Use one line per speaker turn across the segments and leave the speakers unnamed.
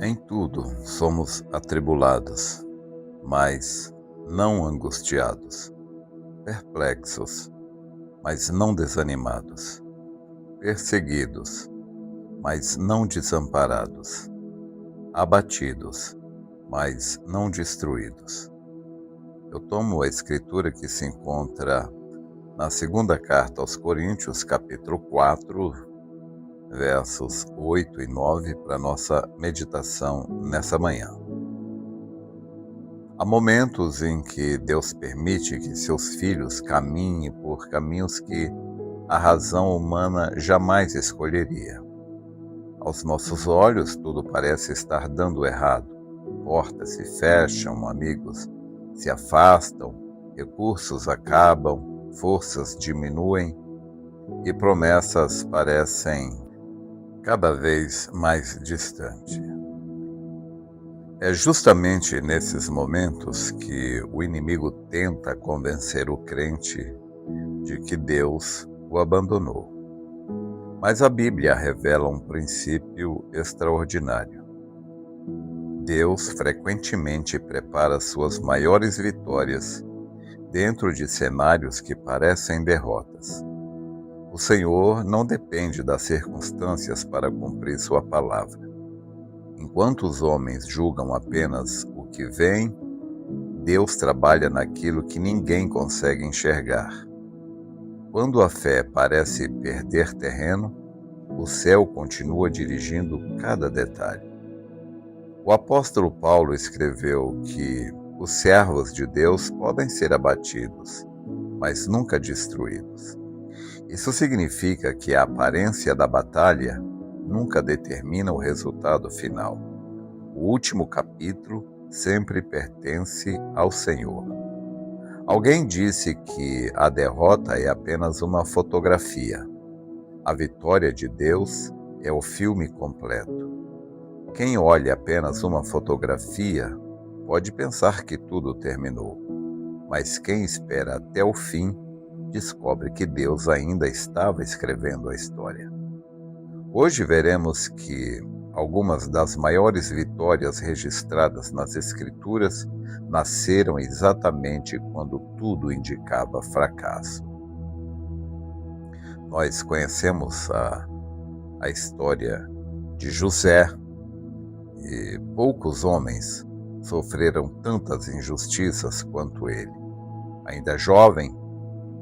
Em tudo somos atribulados, mas não angustiados, perplexos, mas não desanimados, perseguidos, mas não desamparados, abatidos, mas não destruídos. Eu tomo a escritura que se encontra na segunda carta aos Coríntios, capítulo 4, versos 8 e 9, para nossa meditação nessa manhã. Há momentos em que Deus permite que seus filhos caminhem por caminhos que a razão humana jamais escolheria. Aos nossos olhos, tudo parece estar dando errado. Portas se fecham, amigos se afastam, recursos acabam, forças diminuem e promessas parecem cada vez mais distantes. É justamente nesses momentos que o inimigo tenta convencer o crente de que Deus o abandonou. Mas a Bíblia revela um princípio extraordinário. Deus frequentemente prepara suas maiores vitórias dentro de cenários que parecem derrotas. O Senhor não depende das circunstâncias para cumprir sua palavra. Enquanto os homens julgam apenas o que vem, Deus trabalha naquilo que ninguém consegue enxergar. Quando a fé parece perder terreno, o céu continua dirigindo cada detalhe. O apóstolo Paulo escreveu que os servos de Deus podem ser abatidos, mas nunca destruídos. Isso significa que a aparência da batalha nunca determina o resultado final. O último capítulo sempre pertence ao Senhor. Alguém disse que a derrota é apenas uma fotografia. A vitória de Deus é o filme completo. Quem olha apenas uma fotografia pode pensar que tudo terminou, mas quem espera até o fim descobre que Deus ainda estava escrevendo a história. Hoje veremos que algumas das maiores vitórias registradas nas Escrituras nasceram exatamente quando tudo indicava fracasso. Nós conhecemos a história de José, e poucos homens sofreram tantas injustiças quanto ele. Ainda jovem,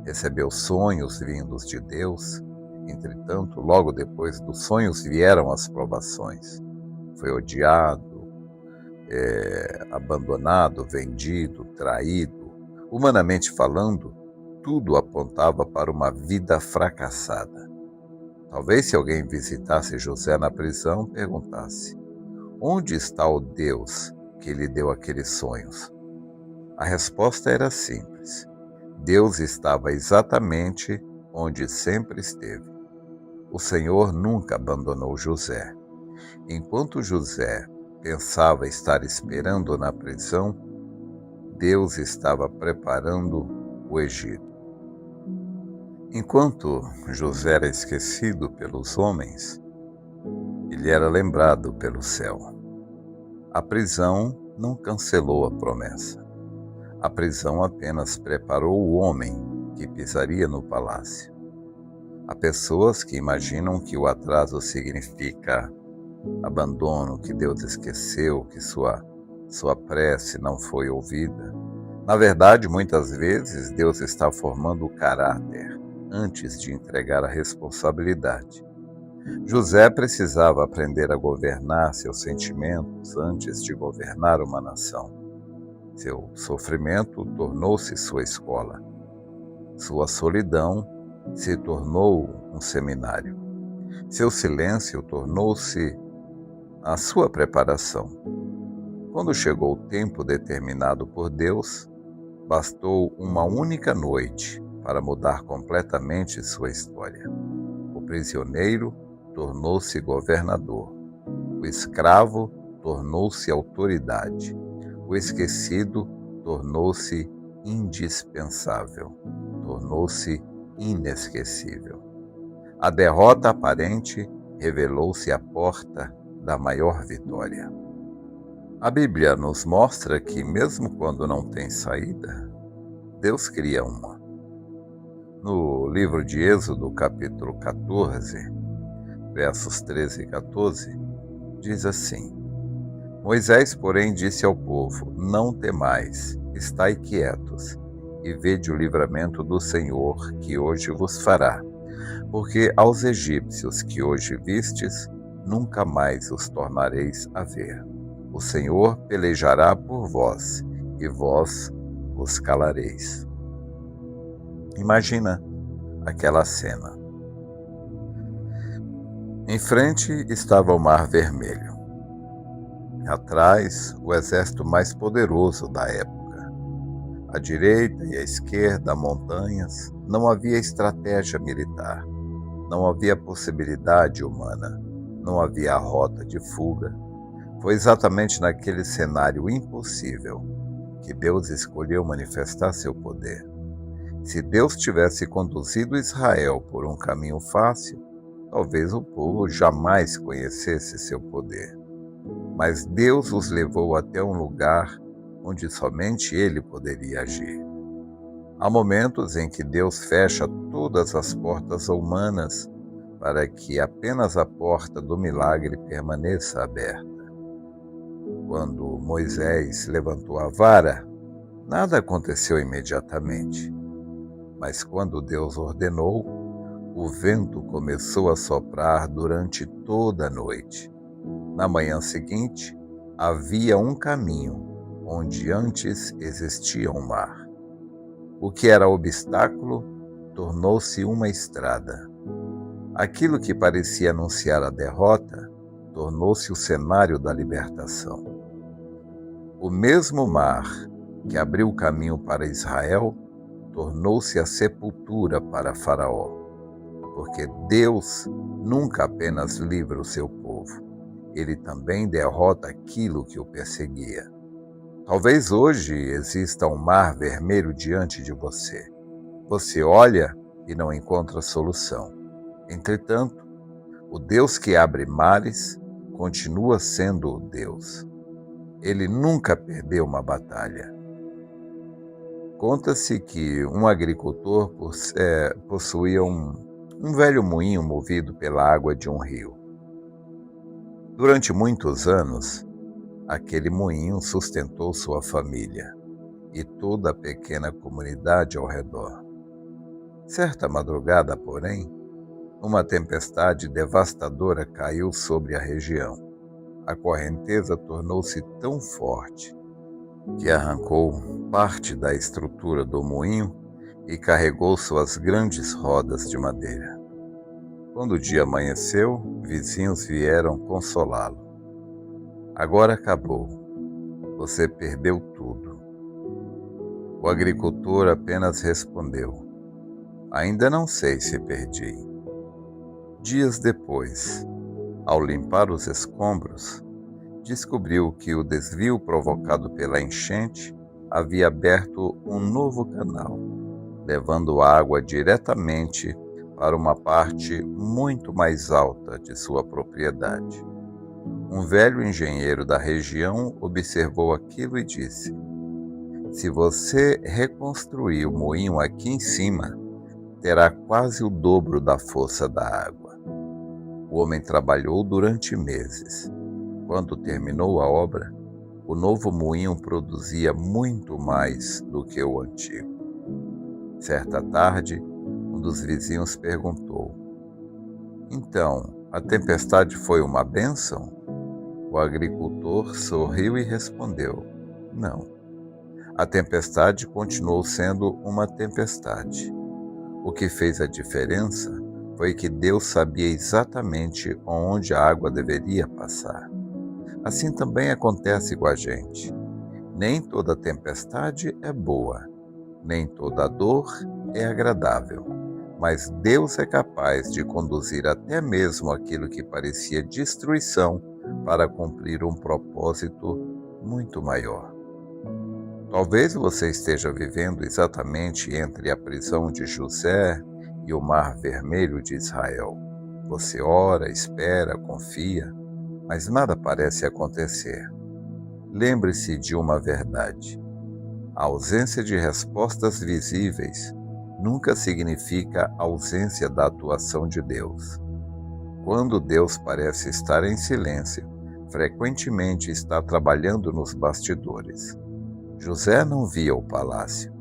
recebeu sonhos vindos de Deus. Entretanto, logo depois dos sonhos vieram as provações. Foi odiado, abandonado, vendido, traído. Humanamente falando, tudo apontava para uma vida fracassada. Talvez se alguém visitasse José na prisão, perguntasse: onde está o Deus que lhe deu aqueles sonhos? A resposta era simples. Deus estava exatamente onde sempre esteve. O Senhor nunca abandonou José. Enquanto José pensava estar esperando na prisão, Deus estava preparando o Egito. Enquanto José era esquecido pelos homens, ele era lembrado pelo céu. A prisão não cancelou a promessa. A prisão apenas preparou o homem que pisaria no palácio. Há pessoas que imaginam que o atraso significa abandono, que Deus esqueceu, que sua prece não foi ouvida. Na verdade, muitas vezes, Deus está formando o caráter antes de entregar a responsabilidade. José precisava aprender a governar seus sentimentos antes de governar uma nação. Seu sofrimento tornou-se sua escola. Sua solidão se tornou um seminário. Seu silêncio tornou-se a sua preparação. Quando chegou o tempo determinado por Deus, bastou uma única noite para mudar completamente sua história. O prisioneiro tornou-se governador. O escravo tornou-se autoridade. O esquecido tornou-se indispensável. Tornou-se inesquecível. A derrota aparente revelou-se a porta da maior vitória. A Bíblia nos mostra que, mesmo quando não tem saída, Deus cria uma. No livro de Êxodo, capítulo 14, versos 13 e 14, diz assim: Moisés, porém, disse ao povo: Não temais, estai quietos, e vede o livramento do Senhor, que hoje vos fará. Porque aos egípcios que hoje vistes, nunca mais os tornareis a ver. O Senhor pelejará por vós, e vós vos calareis. Imagina aquela cena. Em frente estava o Mar Vermelho. Atrás, o exército mais poderoso da época. À direita e à esquerda, montanhas. Não havia estratégia militar. Não havia possibilidade humana. Não havia rota de fuga. Foi exatamente naquele cenário impossível que Deus escolheu manifestar seu poder. Se Deus tivesse conduzido Israel por um caminho fácil, talvez o povo jamais conhecesse seu poder. Mas Deus os levou até um lugar onde somente Ele poderia agir. Há momentos em que Deus fecha todas as portas humanas para que apenas a porta do milagre permaneça aberta. Quando Moisés levantou a vara, nada aconteceu imediatamente. Mas quando Deus ordenou, o vento começou a soprar durante toda a noite. Na manhã seguinte, havia um caminho onde antes existia um mar. O que era obstáculo tornou-se uma estrada. Aquilo que parecia anunciar a derrota tornou-se o cenário da libertação. O mesmo mar que abriu o caminho para Israel tornou-se a sepultura para Faraó, porque Deus nunca apenas livra o seu povo, Ele também derrota aquilo que o perseguia. Talvez hoje exista um mar vermelho diante de você. Você olha e não encontra solução. Entretanto, o Deus que abre mares continua sendo o Deus. Ele nunca perdeu uma batalha. Conta-se que um agricultor possuía um velho moinho movido pela água de um rio. Durante muitos anos, aquele moinho sustentou sua família e toda a pequena comunidade ao redor. Certa madrugada, porém, uma tempestade devastadora caiu sobre a região. A correnteza tornou-se tão forte que arrancou parte da estrutura do moinho e carregou suas grandes rodas de madeira. Quando o dia amanheceu, vizinhos vieram consolá-lo. Agora acabou. Você perdeu tudo. O agricultor apenas respondeu: Ainda não sei se perdi. Dias depois, ao limpar os escombros, descobriu que o desvio provocado pela enchente havia aberto um novo canal, levando água diretamente para uma parte muito mais alta de sua propriedade. Um velho engenheiro da região observou aquilo e disse: Se você reconstruir o moinho aqui em cima, terá quase o dobro da força da água. O homem trabalhou durante meses. Quando terminou a obra, o novo moinho produzia muito mais do que o antigo. Certa tarde, um dos vizinhos perguntou: Então, a tempestade foi uma bênção? O agricultor sorriu e respondeu: Não. A tempestade continuou sendo uma tempestade. O que fez a diferença foi que Deus sabia exatamente onde a água deveria passar. Assim também acontece com a gente. Nem toda tempestade é boa, nem toda dor é agradável, mas Deus é capaz de conduzir até mesmo aquilo que parecia destruição para cumprir um propósito muito maior. Talvez você esteja vivendo exatamente entre a prisão de José e o Mar Vermelho de Israel. Você ora, espera, confia, mas nada parece acontecer. lembre-se de uma verdade: a ausência de respostas visíveis nunca significa ausência da atuação de Deus. Quando Deus parece estar em silêncio, frequentemente está trabalhando nos bastidores. José não via o palácio.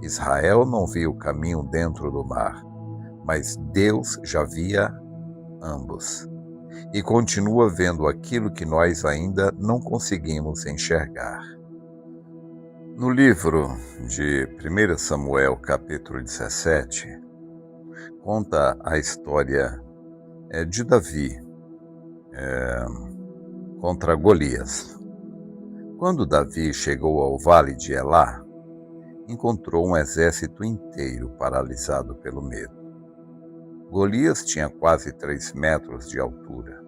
Israel não via o caminho dentro do mar, mas Deus já via ambos. E continua vendo aquilo que nós ainda não conseguimos enxergar. No livro de 1 Samuel, capítulo 17, conta a história de Davi contra Golias. Quando Davi chegou ao vale de Elá, encontrou um exército inteiro paralisado pelo medo. Golias tinha quase 3 metros de altura.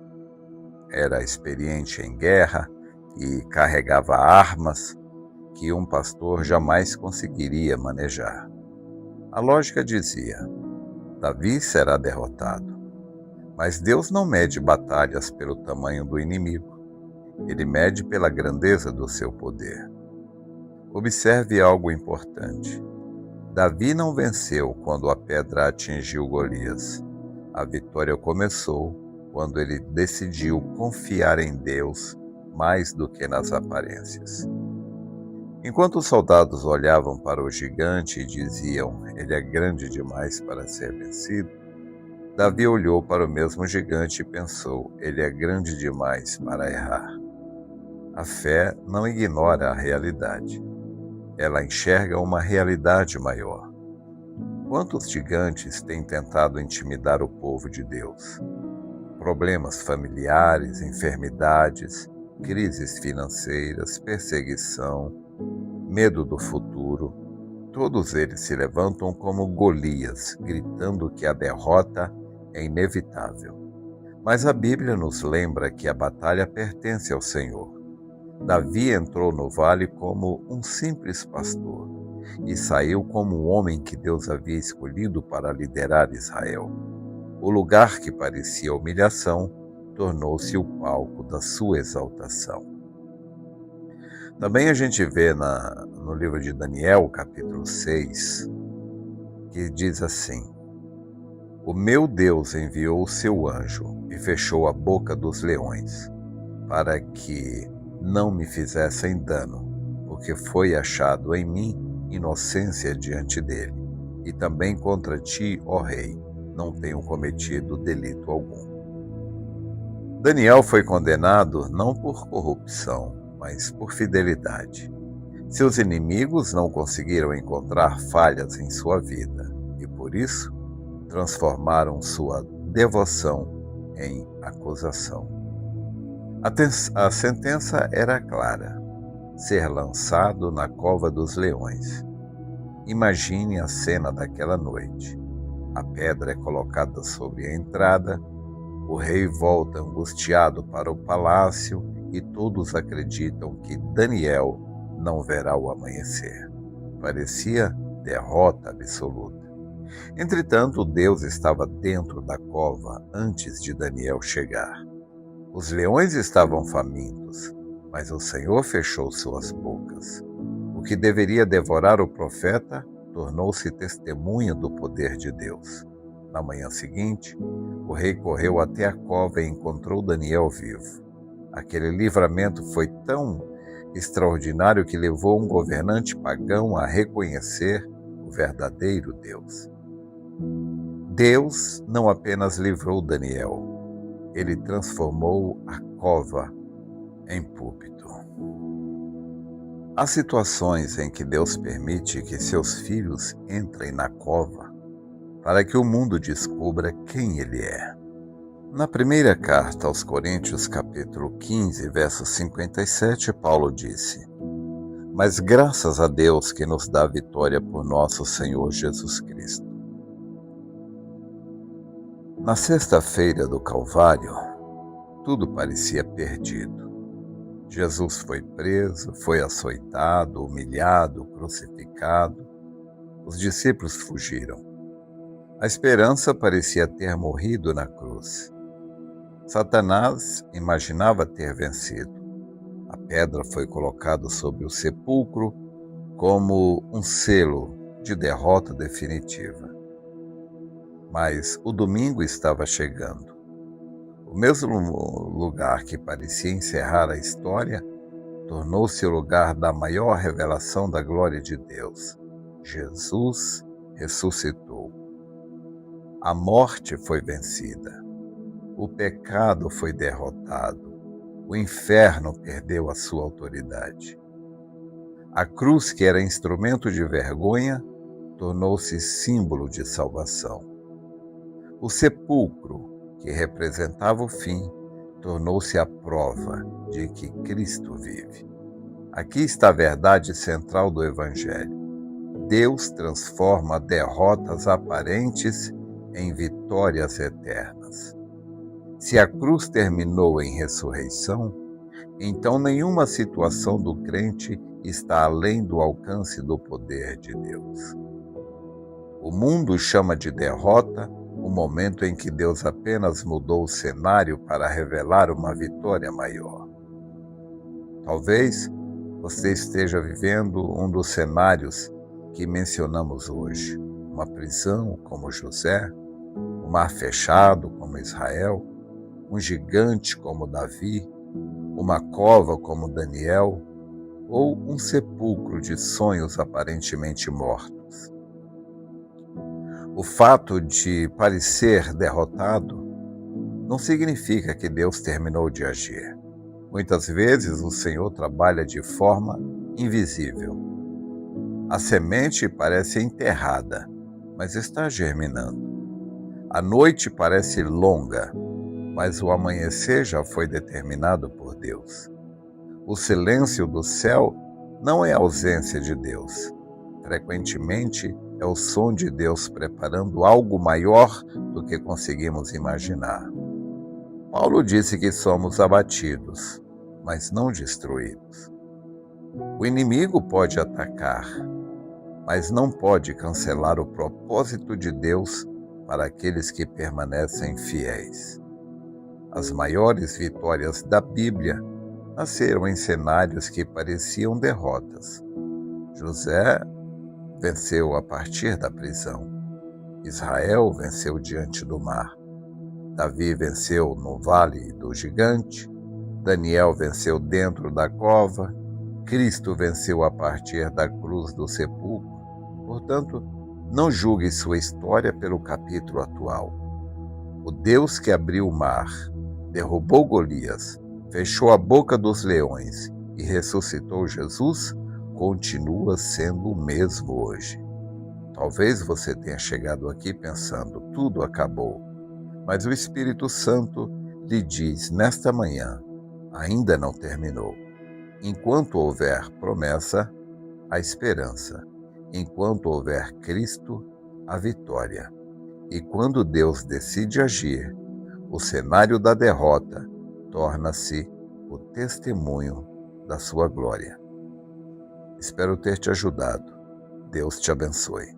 Era experiente em guerra e carregava armas que um pastor jamais conseguiria manejar. A lógica dizia: Davi será derrotado. Mas Deus não mede batalhas pelo tamanho do inimigo. Ele mede pela grandeza do seu poder. Observe algo importante. Davi não venceu quando a pedra atingiu Golias. A vitória começou quando ele decidiu confiar em Deus mais do que nas aparências. Enquanto os soldados olhavam para o gigante e diziam: ele é grande demais para ser vencido, Davi olhou para o mesmo gigante e pensou: ele é grande demais para errar. A fé não ignora a realidade. Ela enxerga uma realidade maior. Quantos gigantes têm tentado intimidar o povo de Deus? Problemas familiares, enfermidades, crises financeiras, perseguição, medo do futuro. Todos eles se levantam como Golias, gritando que a derrota é inevitável. Mas a Bíblia nos lembra que a batalha pertence ao Senhor. Davi entrou no vale como um simples pastor e saiu como um homem que Deus havia escolhido para liderar Israel. O lugar que parecia humilhação tornou-se o palco da sua exaltação. Também a gente vê no livro de Daniel, capítulo 6, que diz assim: o meu Deus enviou o seu anjo e fechou a boca dos leões, para que não me fizessem dano, porque foi achado em mim inocência diante dele. E também contra ti, ó rei, não tenho cometido delito algum. Daniel foi condenado não por corrupção, mas por fidelidade. Seus inimigos não conseguiram encontrar falhas em sua vida e, por isso, transformaram sua devoção em acusação. A sentença era clara: ser lançado na cova dos leões. Imagine a cena daquela noite. A pedra é colocada sobre a entrada, o rei volta angustiado para o palácio e todos acreditam que Daniel não verá o amanhecer. Parecia derrota absoluta. Entretanto, Deus estava dentro da cova antes de Daniel chegar. Os leões estavam famintos, mas o Senhor fechou suas bocas. O que deveria devorar o profeta tornou-se testemunha do poder de Deus. Na manhã seguinte, o rei correu até a cova e encontrou Daniel vivo. Aquele livramento foi tão extraordinário que levou um governante pagão a reconhecer o verdadeiro Deus. Deus não apenas livrou Daniel, ele transformou a cova em púlpito. Há situações em que Deus permite que seus filhos entrem na cova para que o mundo descubra quem ele é. Na primeira carta aos Coríntios, capítulo 15, verso 57, Paulo disse: mas graças a Deus que nos dá vitória por nosso Senhor Jesus Cristo. Na sexta-feira do Calvário, tudo parecia perdido. Jesus foi preso, foi açoitado, humilhado, crucificado. Os discípulos fugiram. A esperança parecia ter morrido na cruz. Satanás imaginava ter vencido. A pedra foi colocada sobre o sepulcro como um selo de derrota definitiva. Mas o domingo estava chegando. O mesmo lugar que parecia encerrar a história tornou-se o lugar da maior revelação da glória de Deus. Jesus ressuscitou. A morte foi vencida. O pecado foi derrotado. O inferno perdeu a sua autoridade. A cruz, que era instrumento de vergonha, tornou-se símbolo de salvação. O sepulcro, que representava o fim, tornou-se a prova de que Cristo vive. Aqui está a verdade central do Evangelho. Deus transforma derrotas aparentes em vitórias eternas. Se a cruz terminou em ressurreição, então nenhuma situação do crente está além do alcance do poder de Deus. O mundo chama de derrota o momento em que Deus apenas mudou o cenário para revelar uma vitória maior. Talvez você esteja vivendo um dos cenários que mencionamos hoje: uma prisão como José, um mar fechado como Israel, um gigante como Davi, uma cova como Daniel, ou um sepulcro de sonhos aparentemente mortos. O fato de parecer derrotado não significa que Deus terminou de agir. Muitas vezes o Senhor trabalha de forma invisível. A semente parece enterrada, mas está germinando. A noite parece longa, mas o amanhecer já foi determinado por Deus. O silêncio do céu não é ausência de Deus. Frequentemente é o som de Deus preparando algo maior do que conseguimos imaginar. Paulo disse que somos abatidos, mas não destruídos. O inimigo pode atacar, mas não pode cancelar o propósito de Deus para aqueles que permanecem fiéis. As maiores vitórias da Bíblia nasceram em cenários que pareciam derrotas. José venceu a partir da prisão. Israel venceu diante do mar. Davi venceu no vale do gigante. Daniel venceu dentro da cova. Cristo venceu a partir da cruz do sepulcro. Portanto, não julgue sua história pelo capítulo atual. O Deus que abriu o mar, derrubou Golias, fechou a boca dos leões e ressuscitou Jesus, continua sendo o mesmo hoje. Talvez você tenha chegado aqui pensando, tudo acabou, mas o Espírito Santo lhe diz nesta manhã, ainda não terminou. Enquanto houver promessa, a esperança. Enquanto houver Cristo, a vitória. E quando Deus decide agir, o cenário da derrota torna-se o testemunho da sua glória. Espero ter te ajudado. Deus te abençoe.